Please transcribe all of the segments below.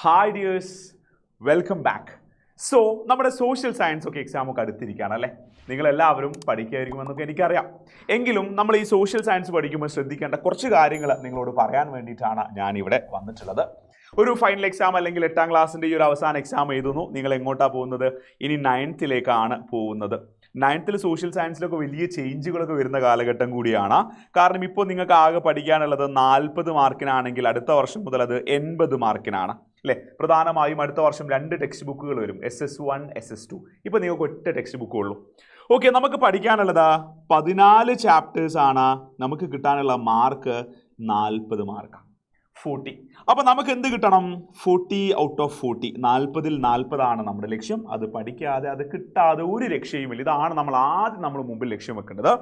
Hi dears, welcome back. So നമ്മുടെ social science ഒക്കെ exam ഒക്കെ അടുത്തിരിക്കുകയാണ് അല്ലേ? നിങ്ങളെല്ലാവരും പഠിക്കുമായിരിക്കുമെന്നൊക്കെ എനിക്കറിയാം. എങ്കിലും നമ്മൾ ഈ സോഷ്യൽ സയൻസ് പഠിക്കുമ്പോൾ ശ്രദ്ധിക്കേണ്ട കുറച്ച് കാര്യങ്ങൾ നിങ്ങളോട് പറയാൻ വേണ്ടിയിട്ടാണ് ഞാനിവിടെ വന്നിട്ടുള്ളത്. ഒരു ഫൈനൽ എക്സാം അല്ലെങ്കിൽ 8ാം ക്ലാസ്സിൻ്റെ ഈ ഒരു അവസാന എക്സാം എഴുതുന്നു. നിങ്ങൾ എങ്ങോട്ടാണ് പോകുന്നത്? ഇനി 9th പോകുന്നത്. 9th സോഷ്യൽ സയൻസിലൊക്കെ വലിയ ചേഞ്ചുകളൊക്കെ വരുന്ന കാലഘട്ടം കൂടിയാണ്. കാരണം ഇപ്പോൾ നിങ്ങൾക്ക് ആകെ പഠിക്കാനുള്ളത് 40 മാർക്കിനാണെങ്കിൽ അടുത്ത വർഷം മുതൽ അത് 80 മാർക്കിനാണ് അല്ലേ? പ്രധാനമായും അടുത്ത വർഷം 2 ടെക്സ്റ്റ് ബുക്കുകൾ വരും, SS1 SS2. ഇപ്പോൾ നിങ്ങൾക്ക് ഒറ്റ ടെക്സ്റ്റ് ബുക്കേ ഉള്ളൂ. ഓക്കെ, നമുക്ക് പഠിക്കാനുള്ളത് 14 ചാപ്റ്റേഴ്സ് ആണ്. നമുക്ക് കിട്ടാനുള്ള മാർക്ക് 40 മാർക്കാണ്, 40. അപ്പോൾ നമുക്ക് എന്ത് കിട്ടണം? 40 ഔട്ട് ഓഫ് 40. 40ൽ 40 നമ്മുടെ ലക്ഷ്യം. അത് പഠിക്കാതെ അത് കിട്ടാതെ ഒരു രക്ഷയുമില്ല. ഇതാണ് നമ്മൾ മുമ്പിൽ ലക്ഷ്യം വെക്കേണ്ടത്.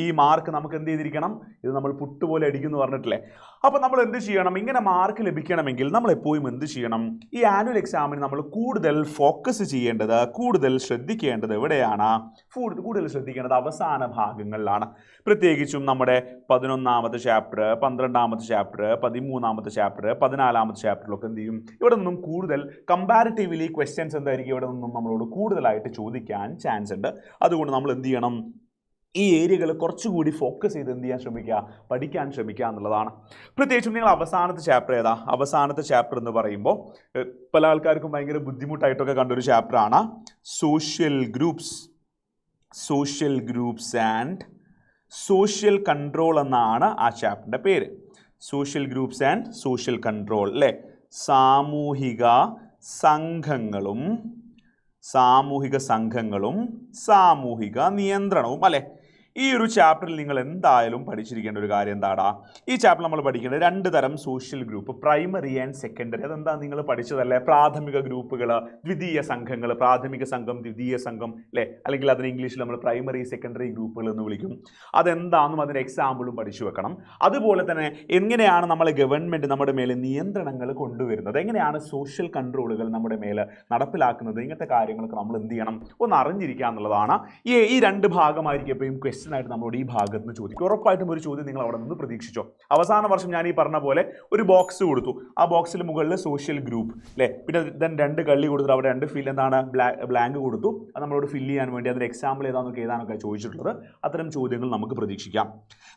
ഈ മാർക്ക് നമുക്ക് എന്ത് ചെയ്തിരിക്കണം? ഇത് നമ്മൾ പുട്ടുപോലെ അടിക്കുമെന്ന് പറഞ്ഞിട്ടില്ലേ? അപ്പോൾ നമ്മൾ എന്ത് ചെയ്യണം? ഇങ്ങനെ മാർക്ക് ലഭിക്കണമെങ്കിൽ നമ്മൾ എപ്പോഴും എന്ത് ചെയ്യണം? ഈ ആനുവൽ എക്സാമിന് നമ്മൾ കൂടുതൽ ഫോക്കസ് ചെയ്യേണ്ടത്, കൂടുതൽ ശ്രദ്ധിക്കേണ്ടത് എവിടെയാണ്? കൂടുതൽ ശ്രദ്ധിക്കേണ്ടത് അവസാന ഭാഗങ്ങളിലാണ്. പ്രത്യേകിച്ചും നമ്മുടെ 11ാമത്തെ ചാപ്റ്റർ, 12ാമത്തെ ചാപ്റ്റർ, 13ാമത്തെ ചാപ്റ്റർ, 14ാമത്തെ ചാപ്റ്ററിലൊക്കെ എന്ത് ചെയ്യും? ഇവിടെ നിന്നും കൂടുതൽ കമ്പാരിറ്റീവ്ലി ക്വസ്റ്റ്യൻസ് എന്തായിരിക്കും ഇവിടെ നിന്നും നമ്മളോട് കൂടുതലായിട്ട് ചോദിക്കാൻ ചാൻസ് ഉണ്ട്. അതുകൊണ്ട് നമ്മൾ എന്ത് ചെയ്യണം? ഈ ഏരിയകൾ കുറച്ചുകൂടി ഫോക്കസ് ചെയ്ത് എന്ത് ചെയ്യാൻ ശ്രമിക്കുക? പഠിക്കാൻ ശ്രമിക്കുക എന്നുള്ളതാണ്. പ്രത്യേകിച്ചും നിങ്ങൾ അവസാനത്തെ ചാപ്റ്റർ ഏതാ? അവസാനത്തെ ചാപ്റ്റർ എന്ന് പറയുമ്പോൾ പല ആൾക്കാർക്കും ഭയങ്കര ബുദ്ധിമുട്ടായിട്ടൊക്കെ കണ്ടൊരു ചാപ്റ്ററാണ് social groups and social control എന്നാണ് ആ ചാപ്റ്ററിൻ്റെ പേര്. Social groups and social control അല്ലേ? സാമൂഹിക സംഘങ്ങളും സാമൂഹിക നിയന്ത്രണവും അല്ലേ? ഈ ഒരു ചാപ്റ്ററിൽ നിങ്ങൾ എന്തായാലും പഠിച്ചിരിക്കേണ്ട ഒരു കാര്യം എന്താടാ? ഈ ചാപ്റ്റർ നമ്മൾ പഠിക്കേണ്ടത് 2 തരം social group, primary and secondary. അതെന്താ നിങ്ങൾ പഠിച്ചതല്ലേ? പ്രാഥമിക ഗ്രൂപ്പുകൾ, ദ്വിതീയ സംഘങ്ങൾ, പ്രാഥമിക സംഘം, ദ്വിതീയ സംഘം അല്ലേ? അല്ലെങ്കിൽ അതിന് ഇംഗ്ലീഷിൽ നമ്മൾ പ്രൈമറി സെക്കൻഡറി ഗ്രൂപ്പുകൾ എന്ന് വിളിക്കും. അതെന്താണെന്നും അതിൻ്റെ എക്സാമ്പിളും പഠിച്ചു വെക്കണം. അതുപോലെ തന്നെ എങ്ങനെയാണ് നമ്മളെ ഗവൺമെൻറ് നമ്മുടെ മേലെ നിയന്ത്രണങ്ങൾ കൊണ്ടുവരുന്നത്, എങ്ങനെയാണ് സോഷ്യൽ കൺട്രോളുകൾ നമ്മുടെ മേലെ നടപ്പിലാക്കുന്നത്, ഇങ്ങനത്തെ കാര്യങ്ങളൊക്കെ നമ്മൾ എന്ത് ചെയ്യണം? ഒന്ന് അറിഞ്ഞിരിക്കുക എന്നുള്ളതാണ്. ഈ 2 ഭാഗമായിരിക്കും എപ്പോഴും ആയിട്ട് നമ്മളോട് ഈ ഭാഗത്ത് നിന്ന് ചോദിക്കും. ഉറപ്പായിട്ടും ഒരു ചോദ്യം നിങ്ങൾ അവിടെ നിന്ന് പ്രതീക്ഷിച്ചോ? അവസാന വർഷം ഞാൻ ഈ പറഞ്ഞ പോലെ ഒരു ബോക്സ് കൊടുത്തു. ആ ബോക്സിൽ മുകളിൽ സോഷ്യൽ ഗ്രൂപ്പ് അല്ലേ? പിന്നെ 2 കള്ളി കൊടുത്തിട്ട് അവിടെ 2 ഫിൽ എന്താണ് ബ്ലാങ്ക് കൊടുത്തു. അത് നമ്മളോട് ഫില്ല് ചെയ്യാൻ വേണ്ടി അതിൻ്റെ എക്സാമ്പിൾ ഏതാണെന്നൊക്കെ എഴുതാനൊക്കെ ചോദിച്ചിട്ടുള്ളത്. അത്തരം ചോദ്യങ്ങൾ നമുക്ക് പ്രതീക്ഷിക്കാം.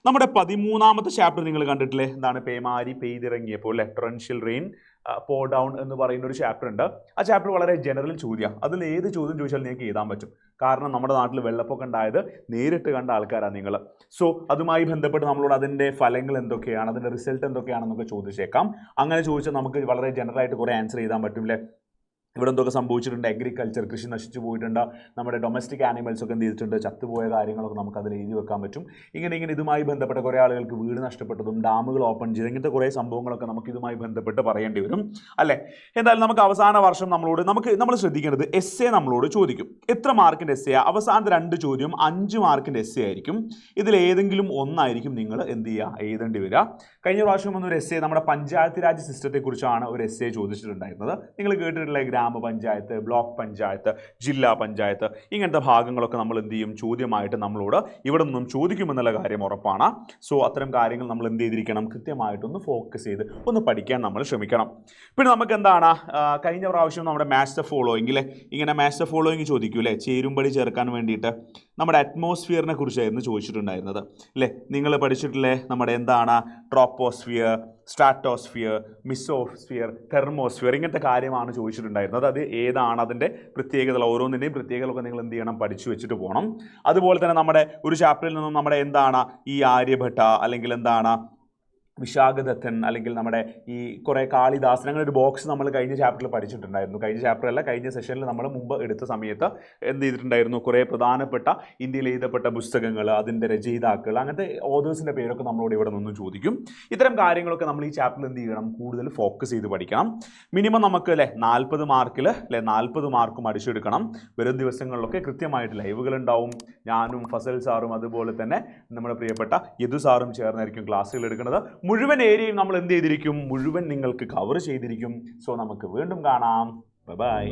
നമ്മുടെ 13ാമത്തെ ചാപ്റ്റർ നിങ്ങൾ കണ്ടിട്ടില്ലേ? എന്താണ്? പേമാരി പെയ്തിറങ്ങിയപ്പോൾ അല്ലേ? ടൊറൻഷ്യൽ റെയിൻ പോ ഡൗൺ എന്ന് പറയുന്ന ഒരു ചാപ്റ്റർ ഉണ്ട്. ആ ചാപ്റ്റർ വളരെ ജനറൽ ചോദ്യമാണ്. അതിൽ ഏത് ചോദ്യം ചോദിച്ചാലും നിങ്ങൾക്ക് എഴുതാൻ പറ്റും. കാരണം നമ്മുടെ നാട്ടിൽ വെള്ളപ്പൊക്കം ഉണ്ടായത് നേരിട്ട് കണ്ട ആൾക്കാരാണ് നിങ്ങൾ. സോ അതുമായി ബന്ധപ്പെട്ട് നമ്മളോട് അതിൻ്റെ ഫലങ്ങൾ എന്തൊക്കെയാണ്, അതിൻ്റെ റിസൾട്ട് എന്തൊക്കെയാണെന്നൊക്കെ ചോദിച്ചേക്കാം. അങ്ങനെ ചോദിച്ചാൽ നമുക്ക് വളരെ ജനറലായിട്ട് കുറേ ആൻസർ എഴുതാൻ പറ്റില്ലേ? ഇവിടെ എന്തൊക്കെ സംഭവിച്ചിട്ടുണ്ട്? അഗ്രികൾച്ചർ, കൃഷി നശിച്ചു പോയിട്ടുണ്ട്. നമ്മുടെ ഡൊമസ്റ്റിക് ആനിമൽസ് ഒക്കെ എന്ത് ചെയ്തിട്ടുണ്ട്? ചത്തുപോയ കാര്യങ്ങളൊക്കെ നമുക്ക് അതിൽ എഴുതി വെക്കാൻ പറ്റും. ഇങ്ങനെ ഇതുമായി ബന്ധപ്പെട്ട കുറേ ആളുകൾക്ക് വീട് നഷ്ടപ്പെട്ടതും ഡാമുകൾ ഓപ്പൺ ചെയ്ത് ഇങ്ങനത്തെ കുറേ സംഭവങ്ങളൊക്കെ നമുക്ക് ഇതുമായി ബന്ധപ്പെട്ട് പറയേണ്ടി വരും അല്ലേ? എന്തായാലും നമുക്ക് അവസാന വർഷം നമ്മൾ ശ്രദ്ധിക്കേണ്ടത് എസ്സേ നമ്മളോട് ചോദിക്കും. എത്ര മാർക്കിൻ്റെ എസ്സേ? അവസാനത്തെ 2 ചോദ്യം 5 മാർക്കിൻ്റെ എസ്സേ ആയിരിക്കും. ഇതിൽ ഏതെങ്കിലും ഒന്നായിരിക്കും നിങ്ങൾ എന്ത് ചെയ്യുക? എഴുതേണ്ടി വരിക. കഴിഞ്ഞ പ്രാവശ്യം വന്നൊരു എസ്സേ നമ്മുടെ പഞ്ചായത്ത് രാജ് സിസ്റ്റത്തെക്കുറിച്ചാണ് ഒരു എസ്സേ ചോദിച്ചിട്ടുണ്ടായിരുന്നത്. നിങ്ങൾ കേട്ടിട്ടുള്ള ഗ്രാമപഞ്ചായത്ത്, ബ്ലോക്ക് പഞ്ചായത്ത്, ജില്ലാ പഞ്ചായത്ത്, ഇങ്ങനത്തെ ഭാഗങ്ങളൊക്കെ നമ്മൾ എന്ത് ചെയ്യും? ചോദ്യമായിട്ട് നമ്മളോട് ഇവിടെ നിന്നും ചോദിക്കുമെന്നുള്ള കാര്യം ഉറപ്പാണ്. സോ അത്തരം കാര്യങ്ങൾ നമ്മൾ എന്ത് ചെയ്തിരിക്കണം? കൃത്യമായിട്ടൊന്ന് ഫോക്കസ് ചെയ്ത് ഒന്ന് പഠിക്കാൻ നമ്മൾ ശ്രമിക്കണം. പിന്നെ നമുക്ക് എന്താണ് കഴിഞ്ഞ പ്രാവശ്യം നമ്മുടെ മാച്ച് ദ ഫോളോയിങ് ഇങ്ങനെ മാച്ച് ദ ഫോളോയിങ് ചോദിക്കൂലേ? ചേരുംപടി ചേർക്കാൻ വേണ്ടിയിട്ട് നമ്മുടെ അറ്റ്മോസ്ഫിയറിനെ കുറിച്ചായിരുന്നു ചോദിച്ചിട്ടുണ്ടായിരുന്നത് അല്ലേ? നിങ്ങൾ പഠിച്ചിട്ടില്ലേ? നമ്മുടെ എന്താണ് ട്രോപ്പോസ്ഫിയർ, സ്ട്രാറ്റോസ്ഫിയർ, മിസോസ്ഫിയർ, തെർമോസ്ഫിയർ, ഇങ്ങനത്തെ കാര്യമാണ് ചോദിച്ചിട്ടുണ്ടായിരുന്നത്. അത് ഏതാണ്, അതിൻ്റെ പ്രത്യേകതകൾ, ഓരോന്നിൻ്റെയും പ്രത്യേകതകളൊക്കെ നിങ്ങൾ എന്ത് ചെയ്യണം? പഠിച്ചു വെച്ചിട്ട് പോകണം. അതുപോലെ തന്നെ നമ്മുടെ ഒരു ചാപ്റ്ററിൽ നിന്നും നമ്മുടെ എന്താണ് ഈ ആര്യഭട്ട അല്ലെങ്കിൽ എന്താണ് വിശാഖദത്തൻ അല്ലെങ്കിൽ നമ്മുടെ ഈ കുറേ കാളിദാസൻ അങ്ങനെ ഒരു ബോക്സ് നമ്മൾ കഴിഞ്ഞ ചാപ്റ്ററിൽ പഠിച്ചിട്ടുണ്ടായിരുന്നു. കഴിഞ്ഞ സെഷനിൽ നമ്മൾ മുമ്പ് എടുത്ത സമയത്ത് എന്ത് ചെയ്തിട്ടുണ്ടായിരുന്നു? കുറേ പ്രധാനപ്പെട്ട ഇന്ത്യയിൽ എഴുതപ്പെട്ട പുസ്തകങ്ങൾ, അതിൻ്റെ രചയിതാക്കൾ, അങ്ങനത്തെ ഓതേഴ്സിൻ്റെ പേരൊക്കെ നമ്മളോട് ഇവിടെ നിന്നും ചോദിക്കും. ഇത്തരം കാര്യങ്ങളൊക്കെ നമ്മൾ ഈ ചാപ്റ്ററിൽ എന്ത് ചെയ്യണം? കൂടുതൽ ഫോക്കസ് ചെയ്ത് പഠിക്കണം. മിനിമം നമുക്ക് 40 മാർക്കിൽ 40 മാർക്കും അടിച്ചെടുക്കണം. വരും ദിവസങ്ങളിലൊക്കെ കൃത്യമായിട്ട് ലൈവുകൾ ഉണ്ടാവും. ഞാനും ഫസൽ സാറും അതുപോലെ തന്നെ നമ്മുടെ പ്രിയപ്പെട്ട യദു സാറും ചേർന്നായിരിക്കും ക്ലാസ്സുകൾ എടുക്കുന്നത്. മുഴുവൻ ഏരിയയും നമ്മൾ എന്ത് ചെയ്തിരിക്കും? മുഴുവൻ നിങ്ങൾക്ക് കവർ ചെയ്തിരിക്കും. സോ നമുക്ക് വീണ്ടും കാണാം. ബൈ.